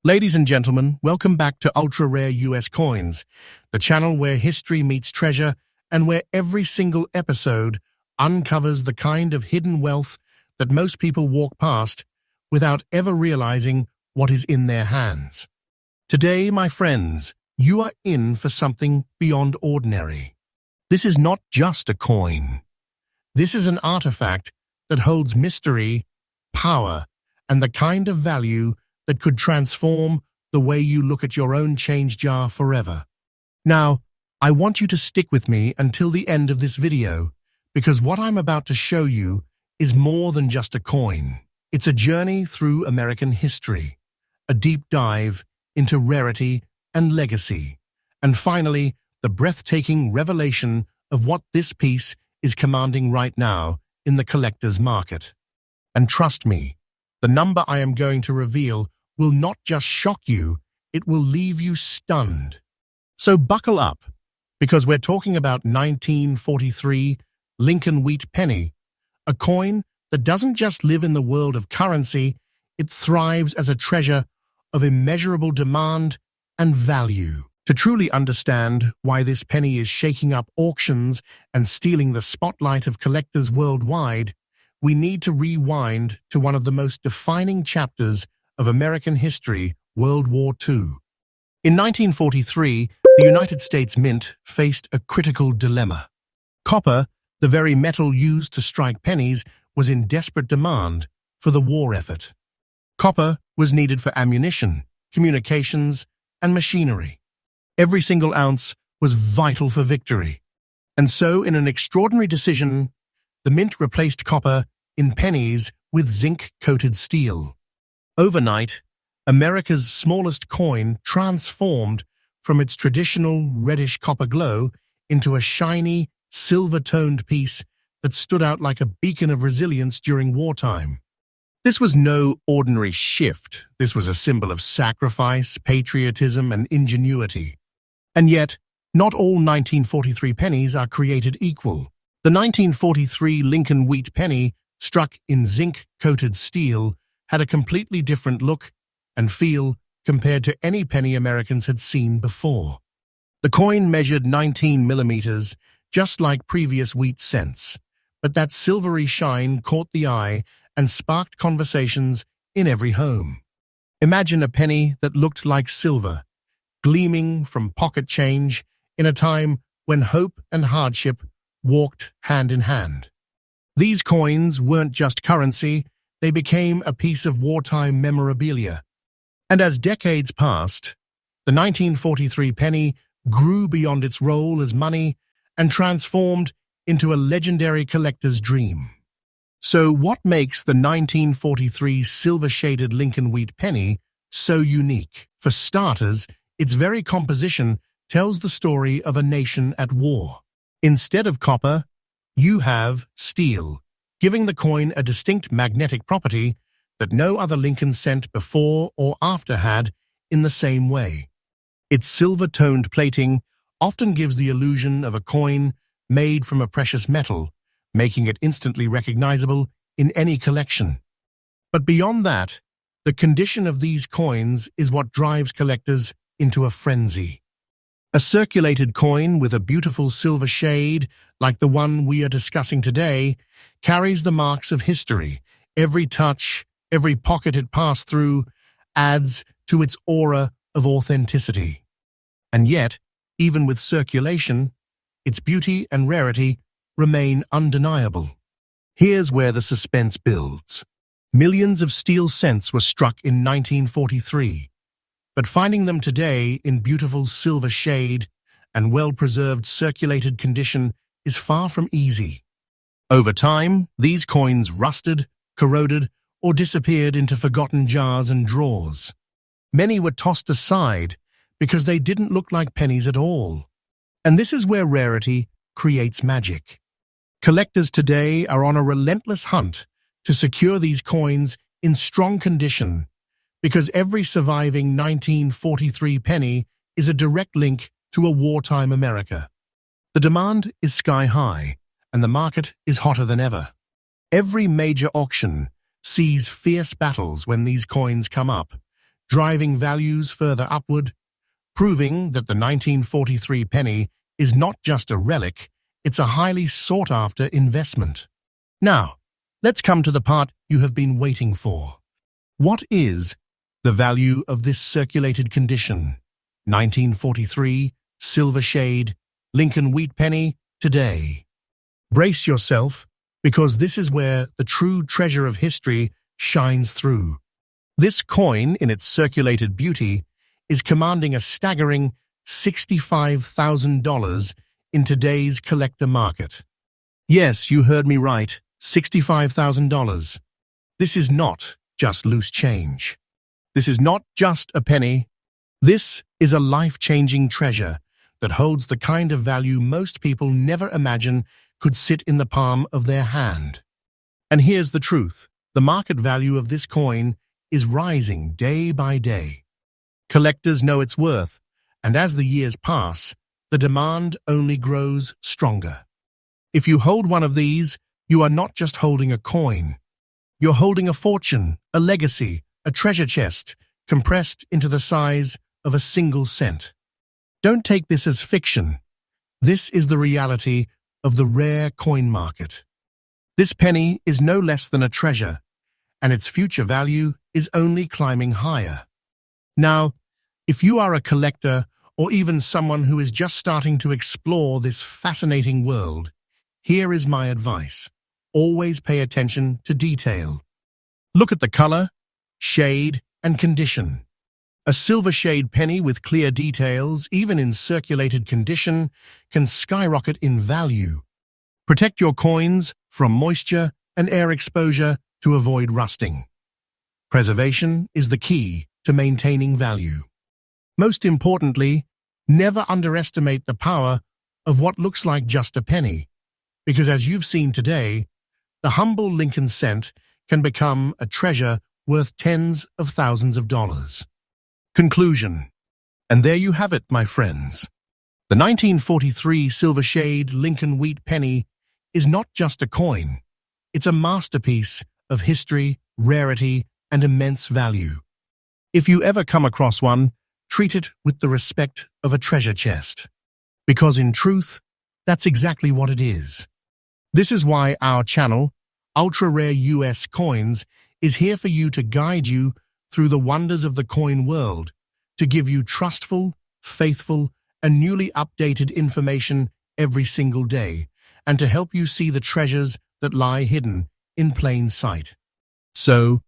Ladies and gentlemen, welcome back to Ultra Rare US Coins, the channel where history meets treasure and where every single episode uncovers the kind of hidden wealth that most people walk past without ever realizing what is in their hands. Today, my friends, you are in for something beyond ordinary. This is not just a coin. This is an artifact that holds mystery, power, and the kind of value that could transform the way you look at your own change jar forever. Now, I want you to stick with me until the end of this video, because what I'm about to show you is more than just a coin. It's a journey through American history, a deep dive into rarity and legacy, and finally, the breathtaking revelation of what this piece is commanding right now in the collector's market. And trust me, the number I am going to reveal will not just shock you, it will leave you stunned. So buckle up, because we're talking about 1943 Lincoln Wheat Penny, a coin that doesn't just live in the world of currency, it thrives as a treasure of immeasurable demand and value. To truly understand why this penny is shaking up auctions and stealing the spotlight of collectors worldwide, we need to rewind to one of the most defining chapters of American history, World War II. In 1943, the United States Mint faced a critical dilemma. Copper, the very metal used to strike pennies, was in desperate demand for the war effort. Copper was needed for ammunition, communications, and machinery. Every single ounce was vital for victory. And so, in an extraordinary decision, the Mint replaced copper in pennies with zinc-coated steel. Overnight, America's smallest coin transformed from its traditional reddish copper glow into a shiny, silver-toned piece that stood out like a beacon of resilience during wartime. This was no ordinary shift. This was a symbol of sacrifice, patriotism, and ingenuity. And yet, not all 1943 pennies are created equal. The 1943 Lincoln Wheat Penny, struck in zinc-coated steel, had a completely different look and feel compared to any penny Americans had seen before. The coin measured 19 millimeters, just like previous wheat cents, but that silvery shine caught the eye and sparked conversations in every home. Imagine a penny that looked like silver, gleaming from pocket change in a time when hope and hardship walked hand in hand. These coins weren't just currency, they became a piece of wartime memorabilia. And as decades passed, the 1943 penny grew beyond its role as money and transformed into a legendary collector's dream. So what makes the 1943 silver-shaded Lincoln Wheat Penny so unique? For starters, its very composition tells the story of a nation at war. Instead of copper, you have steel, giving the coin a distinct magnetic property that no other Lincoln cent before or after had in the same way. Its silver-toned plating often gives the illusion of a coin made from a precious metal, making it instantly recognizable in any collection. But beyond that, the condition of these coins is what drives collectors into a frenzy. A circulated coin with a beautiful silver shade, like the one we are discussing today, carries the marks of history. Every touch, every pocket it passed through, adds to its aura of authenticity. And yet, even with circulation, its beauty and rarity remain undeniable. Here's where the suspense builds. Millions of steel cents were struck in 1943, but finding them today in beautiful silver shade and well-preserved circulated condition is far from easy. Over time, these coins rusted, corroded, or disappeared into forgotten jars and drawers. Many were tossed aside because they didn't look like pennies at all. And this is where rarity creates magic. Collectors today are on a relentless hunt to secure these coins in strong condition, because every surviving 1943 penny is a direct link to a wartime America. The demand is sky high, and the market is hotter than ever. Every major auction sees fierce battles when these coins come up, driving values further upward, proving that the 1943 penny is not just a relic, it's a highly sought-after investment. Now, let's come to the part you have been waiting for. What is the value of this circulated condition? 1943, silver shade, Lincoln wheat penny, today. Brace yourself, because this is where the true treasure of history shines through. This coin, in its circulated beauty, is commanding a staggering $65,000 in today's collector market. Yes, you heard me right, $65,000. This is not just loose change. This is not just a penny. This is a life-changing treasure that holds the kind of value most people never imagine could sit in the palm of their hand. And here's the truth. The market value of this coin is rising day by day. Collectors know its worth, and as the years pass, the demand only grows stronger. If you hold one of these, you are not just holding a coin. You're holding a fortune, a legacy, a treasure chest, compressed into the size of a single cent. Don't take this as fiction. This is the reality of the rare coin market. This penny is no less than a treasure, and its future value is only climbing higher. Now, if you are a collector or even someone who is just starting to explore this fascinating world, here is my advice. Always pay attention to detail. Look at the color, shade, and condition. A silver shade penny with clear details, even in circulated condition, can skyrocket in value. Protect your coins from moisture and air exposure to avoid rusting. Preservation is the key to maintaining value. Most importantly, never underestimate the power of what looks like just a penny, because as you've seen today, the humble Lincoln cent can become a treasure worth tens of thousands of dollars. Conclusion. And there you have it, my friends. The 1943 silver shade Lincoln wheat penny is not just a coin. It's a masterpiece of history, rarity, and immense value. If you ever come across one, treat it with the respect of a treasure chest. Because in truth, that's exactly what it is. This is why our channel, Ultra Rare US Coins, is here for you to guide you through the wonders of the coin world, to give you trustful, faithful, and newly updated information every single day, and to help you see the treasures that lie hidden in plain sight. So,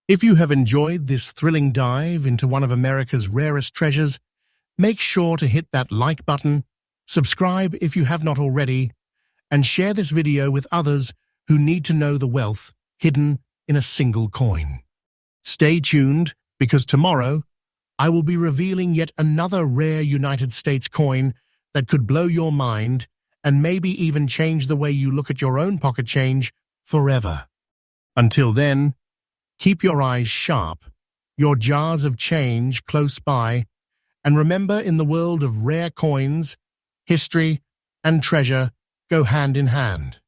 if you have enjoyed this thrilling dive into one of America's rarest treasures, make sure to hit that like button, subscribe if you have not already, and share this video with others who need to know the wealth hidden in a single coin. Stay tuned, because tomorrow I will be revealing yet another rare United States coin that could blow your mind and maybe even change the way you look at your own pocket change forever. Until then, keep your eyes sharp, your jars of change close by, and remember, in the world of rare coins, history and treasure go hand in hand.